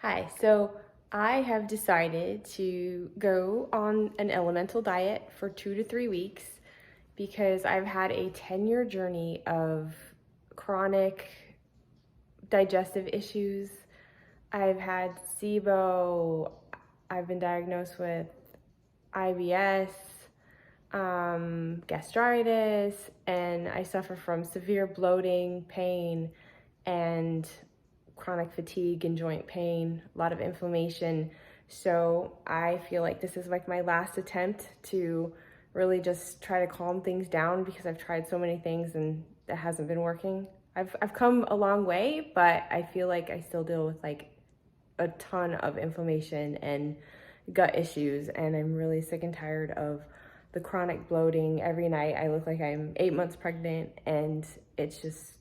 Hi, so I have decided to go on an elemental diet for 2 to 3 weeks because I've had a 10-year journey of chronic digestive issues. I've had SIBO, I've been diagnosed with IBS, gastritis, and I suffer from severe bloating, pain, and chronic fatigue and joint pain, a lot of inflammation. So I feel like this is like my last attempt to really just try to calm things down because I've tried so many things and that hasn't been working. I've come a long way, but I feel like I still deal with like a ton of inflammation and gut issues, and I'm really sick and tired of the chronic bloating. Every night I look like I'm 8 months pregnant, and it's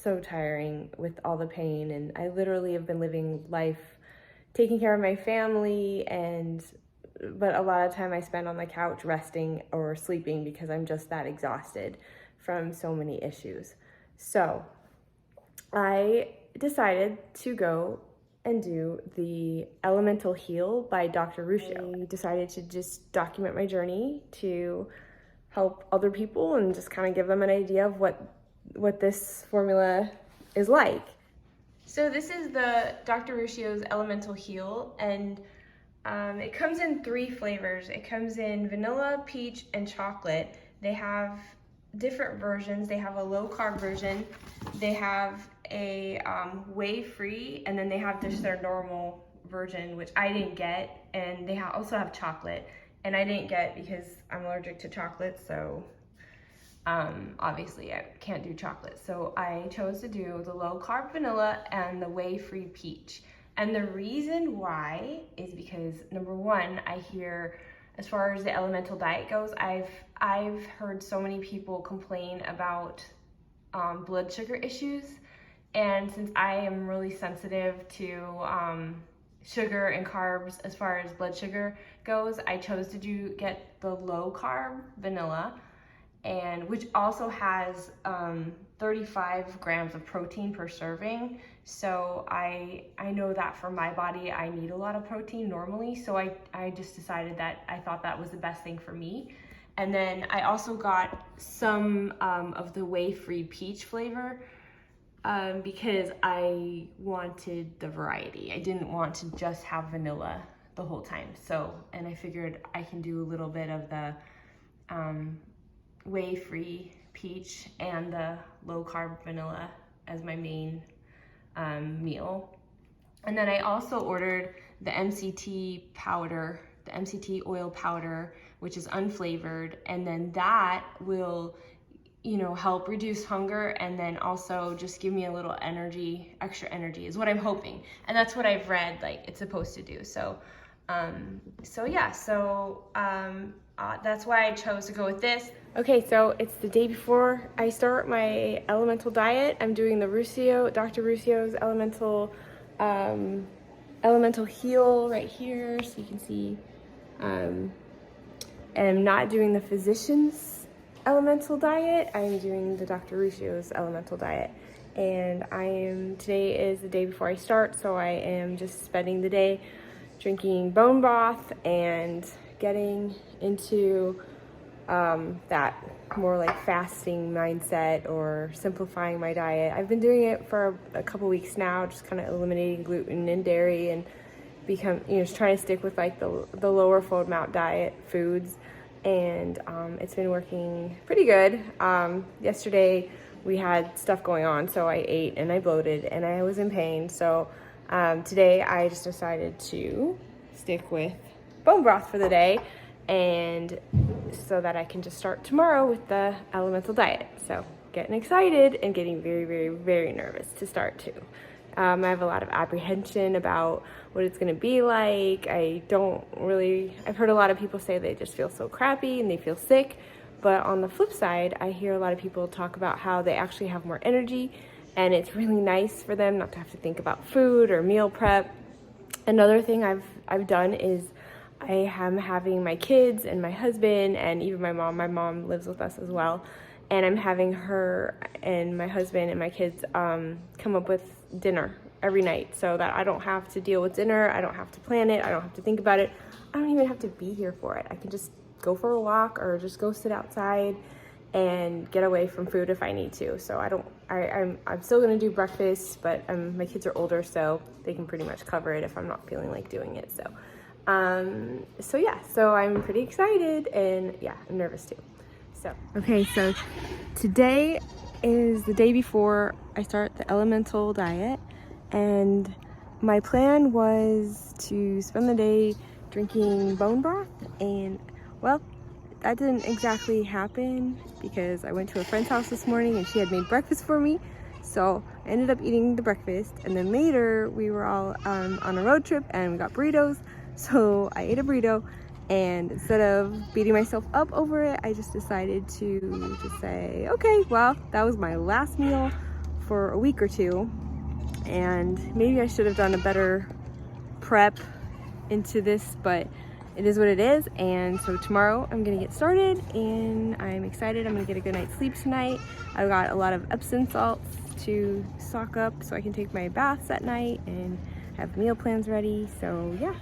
so tiring with all the pain. And I literally have been living life taking care of my family, but a lot of time I spend on the couch resting or sleeping because I'm just that exhausted from so many issues. So I decided to go and do the Elemental Heal by Dr. Ruscio. I decided to just document my journey to help other people and just kind of give them an idea of what this formula is like. So this is the Dr. Ruscio's Elemental Heal, and it comes in 3 flavors. It comes in vanilla, peach, and chocolate. They have different versions. They have a low-carb version, they have a whey-free, and then they have just their normal version, which I didn't get, and they also have chocolate, and I didn't get because I'm allergic to chocolate, so obviously I can't do chocolate. So I chose to do the low-carb vanilla and the whey-free peach. And the reason why is because, number one, I hear, as far as the elemental diet goes, I've heard so many people complain about blood sugar issues, and since I am really sensitive to sugar and carbs as far as blood sugar goes, I chose to get the low carb vanilla, and which also has 35 grams of protein per serving. So I know that for my body, I need a lot of protein normally. So I just decided that I thought that was the best thing for me. And then I also got some of the whey-free peach flavor because I wanted the variety. I didn't want to just have vanilla the whole time. So, and I figured I can do a little bit of the whey-free peach and the low-carb vanilla as my main meal. And then I also ordered the MCT powder, the MCT oil powder, which is unflavored, and then that will, help reduce hunger and then also just give me a little energy, extra energy is what I'm hoping. And that's what I've read, like it's supposed to do. So that's why I chose to go with this. Okay, so it's the day before I start my elemental diet. I'm doing the Dr. Ruscio's elemental heal right here, so you can see. And I'm not doing the physician's elemental diet. I'm doing the Dr. Ruscio's elemental diet. And today is the day before I start, so I am just spending the day drinking bone broth and getting into that more like fasting mindset or simplifying my diet. I've been doing it for a couple weeks now, just kind of eliminating gluten and dairy and just trying to stick with like the lower FODMAP diet foods, and it's been working pretty good. Yesterday we had stuff going on, so I ate and I bloated and I was in pain. So today I just decided to stick with bone broth for the day, and so that I can just start tomorrow with the elemental diet. So getting excited and getting very, very, very nervous to start too. I have a lot of apprehension about what it's gonna be like. I've heard a lot of people say they just feel so crappy and they feel sick, but on the flip side, I hear a lot of people talk about how they actually have more energy, and it's really nice for them not to have to think about food or meal prep. Another thing I've done is I am having my kids and my husband and even my mom lives with us as well, and I'm having her and my husband and my kids come up with dinner every night so that I don't have to deal with dinner, I don't have to plan it, I don't have to think about it. I don't even have to be here for it. I can just go for a walk or just go sit outside and get away from food if I need to. So I'm still gonna do breakfast, but my kids are older, so they can pretty much cover it if I'm not feeling like doing it. So yeah, so I'm pretty excited, and yeah, I'm nervous too. Okay, so today is the day before I start the elemental diet, and my plan was to spend the day drinking bone broth, and well, that didn't exactly happen because I went to a friend's house this morning and she had made breakfast for me. So I ended up eating the breakfast, and then later we were all on a road trip and we got burritos. So I ate a burrito, and instead of beating myself up over it, I just decided to just say, okay, well, that was my last meal for a week or two, and maybe I should have done a better prep into this, but it is what it is. And so tomorrow I'm gonna get started, and I'm excited. I'm gonna get a good night's sleep tonight. I've got a lot of Epsom salts to stock up so I can take my baths at night and have meal plans ready. So yeah.